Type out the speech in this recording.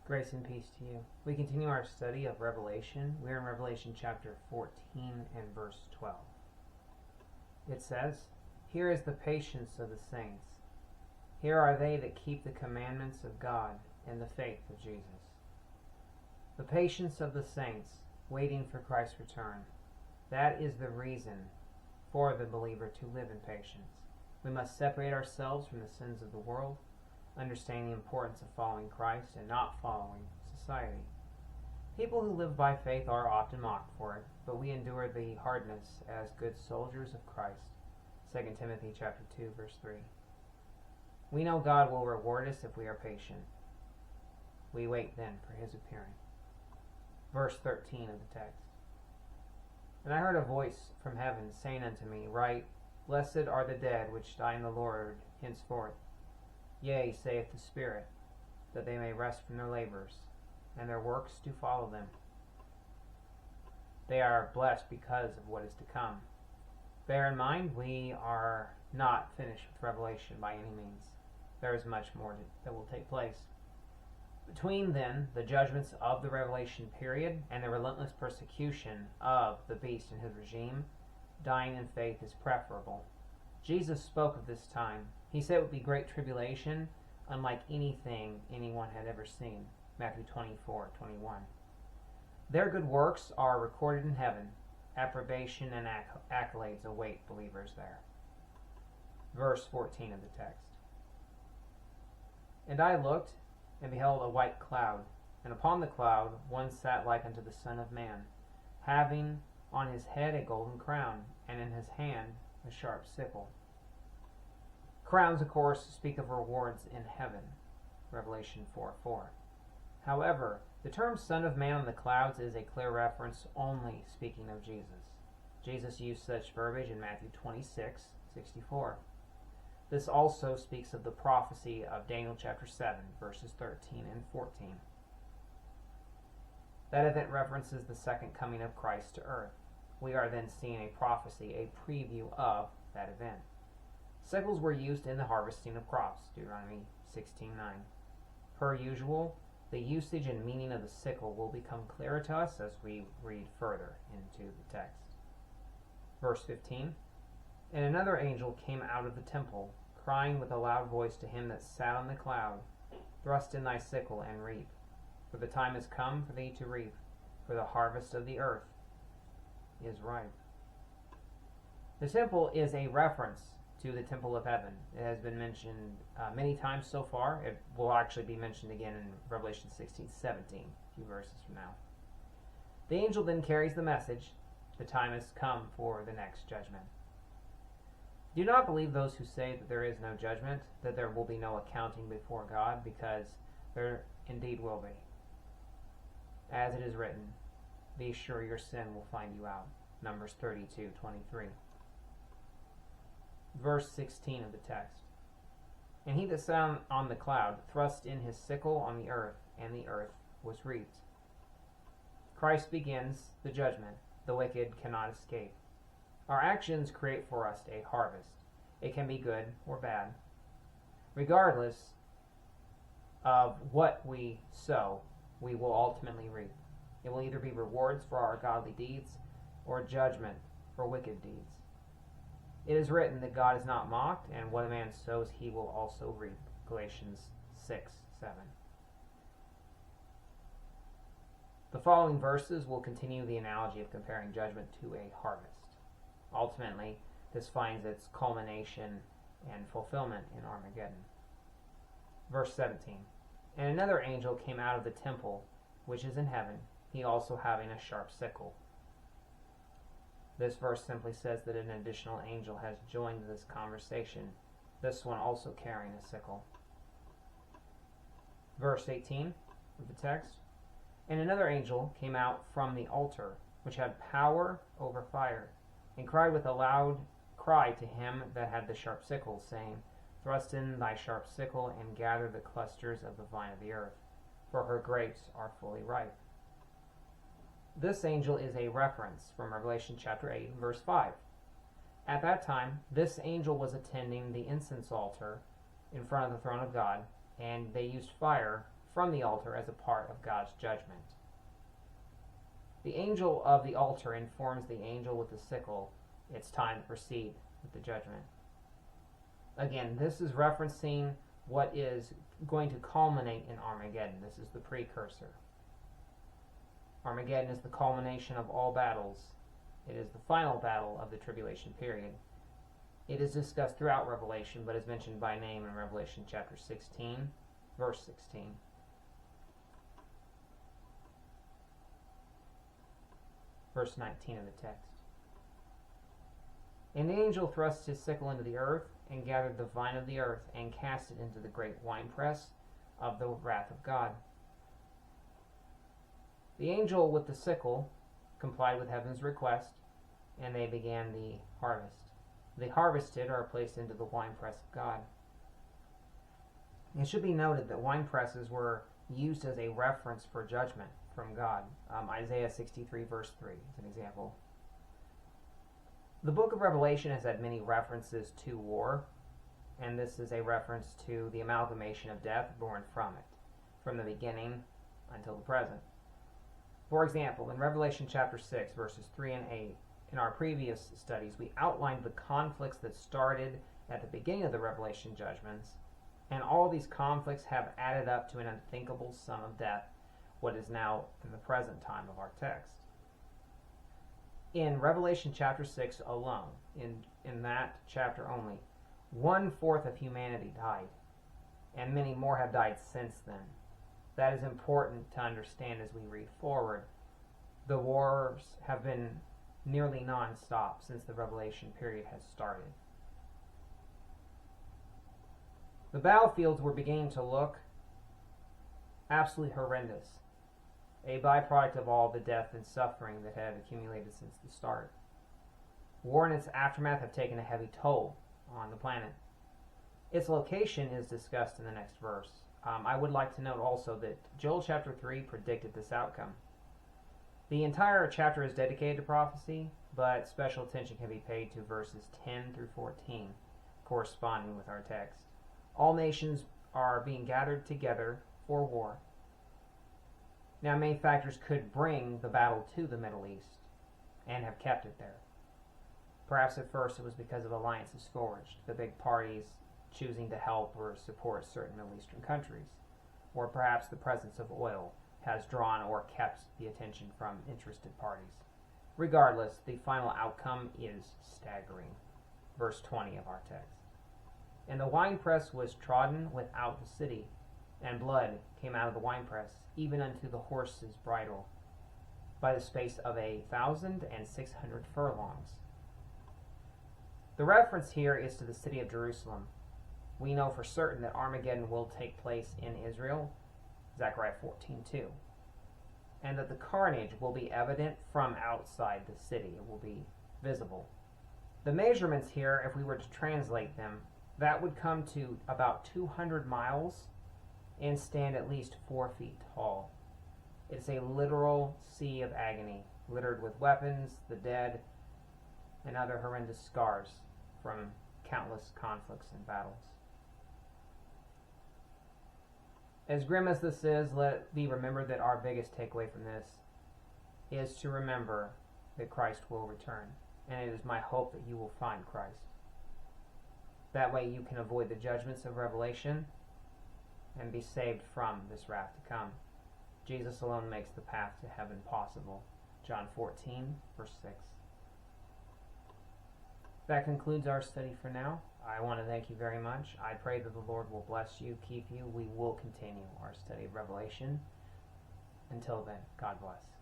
Grace and peace to you. We continue our study of Revelation. We're in Revelation chapter 14 and verse 12. It says, "Here is the patience of the saints. Here are they that keep the commandments of God and the faith of Jesus." The patience of the saints, waiting for Christ's return. That is the reason for the believer to live in patience. We must separate ourselves from the sins of the world, understanding the importance of following Christ and not following society. People who live by faith are often mocked for it, but we endure the hardness as good soldiers of Christ. 2 Timothy chapter 2, verse 3. We know God will reward us if we are patient. We wait then for his appearing. Verse 13 of the text. "And I heard a voice from heaven saying unto me, Write, Blessed are the dead which die in the Lord henceforth. Yea, saith the Spirit, that they may rest from their labors, and their works do follow them. They are blessed because of what is to come." Bear in mind, we are not finished with Revelation by any means. There is much more that will take place. Between, then, the judgments of the Revelation period and the relentless persecution of the beast and his regime, dying in faith is preferable. Jesus spoke of this time. He said it would be great tribulation, unlike anything anyone had ever seen. Matthew 24:21. Their good works are recorded in heaven. Approbation and accolades await believers there. Verse 14 of the text. "And I looked, and beheld a white cloud, and upon the cloud one sat like unto the Son of Man, having on his head a golden crown, and in his hand a sharp sickle." Crowns, of course, speak of rewards in heaven. Revelation 4:4. However, the term Son of Man on the clouds is a clear reference only speaking of Jesus. Jesus used such verbiage in Matthew 26:64. This also speaks of the prophecy of Daniel chapter 7, verses 13 and 14. That event references the second coming of Christ to earth. We are then seeing a prophecy, a preview of that event. Sickles were used in the harvesting of crops, Deuteronomy 16:9. Per usual, the usage and meaning of the sickle will become clearer to us as we read further into the text. Verse 15. "And another angel came out of the temple, crying with a loud voice to him that sat on the cloud, Thrust in thy sickle and reap, for the time is come for thee to reap, for the harvest of the earth is ripe." The temple is a reference to the temple of heaven. It has been mentioned many times so far. It will actually be mentioned again in Revelation 16:17, a few verses from now. The angel then carries the message, the time has come for the next judgment. Do not believe those who say that there is no judgment, that there will be no accounting before God, because there indeed will be. As it is written, "Be sure your sin will find you out." Numbers 32:23. Verse 16 of the text. "And he that sat on the cloud thrust in his sickle on the earth, and the earth was reaped." Christ begins the judgment. The wicked cannot escape. Our actions create for us a harvest. It can be good or bad. Regardless of what we sow, we will ultimately reap. It will either be rewards for our godly deeds or judgment for wicked deeds. It is written that God is not mocked, and what a man sows he will also reap. Galatians 6:7. The following verses will continue the analogy of comparing judgment to a harvest. Ultimately, this finds its culmination and fulfillment in Armageddon. Verse 17. "And another angel came out of the temple which is in heaven, he also having a sharp sickle." This verse simply says that an additional angel has joined this conversation, this one also carrying a sickle. Verse 18 of the text. "And another angel came out from the altar, which had power over fire, and cried with a loud cry to him that had the sharp sickle, saying, Thrust in thy sharp sickle, and gather the clusters of the vine of the earth, for her grapes are fully ripe." This angel is a reference from Revelation chapter 8, verse 5. At that time, this angel was attending the incense altar in front of the throne of God, and they used fire from the altar as a part of God's judgment. The angel of the altar informs the angel with the sickle it's time to proceed with the judgment. Again, this is referencing what is going to culminate in Armageddon. This is the precursor. Armageddon is the culmination of all battles. It is the final battle of the tribulation period. It is discussed throughout Revelation, but is mentioned by name in Revelation chapter 16, verse 16. Verse 19 of the text. And the angel thrust his sickle into the earth, and gathered the vine of the earth, and cast it into the great winepress of the wrath of God. The angel with the sickle complied with heaven's request, and they began the harvest. The harvested are placed into the winepress of God. It should be noted that winepresses were used as a reference for judgment from God. Isaiah 63 verse 3 is an example. The book of Revelation has had many references to war, and this is a reference to the amalgamation of death born from it, from the beginning until the present. For example, in Revelation chapter 6, verses 3 and 8, in our previous studies, we outlined the conflicts that started at the beginning of the Revelation judgments, and all these conflicts have added up to an unthinkable sum of death, what is now in the present time of our text. In Revelation chapter 6 alone, in that chapter only, 1/4 of humanity died, and many more have died since then. That is important to understand as we read forward. The wars have been nearly non-stop since the Revelation period has started. The battlefields were beginning to look absolutely horrendous, a byproduct of all the death and suffering that had accumulated since the start. War and its aftermath have taken a heavy toll on the planet. Its location is discussed in the next verse. I would like to note also that Joel chapter 3 predicted this outcome. The entire chapter is dedicated to prophecy, but special attention can be paid to verses 10 through 14, corresponding with our text. All nations are being gathered together for war. Now, many factors could bring the battle to the Middle East, and have kept it there. Perhaps at first it was because of alliances forged, the big parties choosing to help or support certain Middle Eastern countries. Or perhaps the presence of oil has drawn or kept the attention from interested parties. Regardless, the final outcome is staggering. Verse 20 of our text. And the winepress was trodden without the city, and blood came out of the winepress, even unto the horse's bridle, by the space of 1,600 furlongs. The reference here is to the city of Jerusalem. We know for certain that Armageddon will take place in Israel, Zechariah 14:2, and that the carnage will be evident from outside the city. It will be visible. The measurements here, if we were to translate them, that would come to about 200 miles and stand at least 4 feet tall. It's a literal sea of agony, littered with weapons, the dead, and other horrendous scars from countless conflicts and battles. As grim as this is, let it be remembered that our biggest takeaway from this is to remember that Christ will return, and it is my hope that you will find Christ. That way you can avoid the judgments of Revelation and be saved from this wrath to come. Jesus alone makes the path to heaven possible. John 14, verse 6. That concludes our study for now. I want to thank you very much. I pray that the Lord will bless you, keep you. We will continue our study of Revelation. Until then, God bless.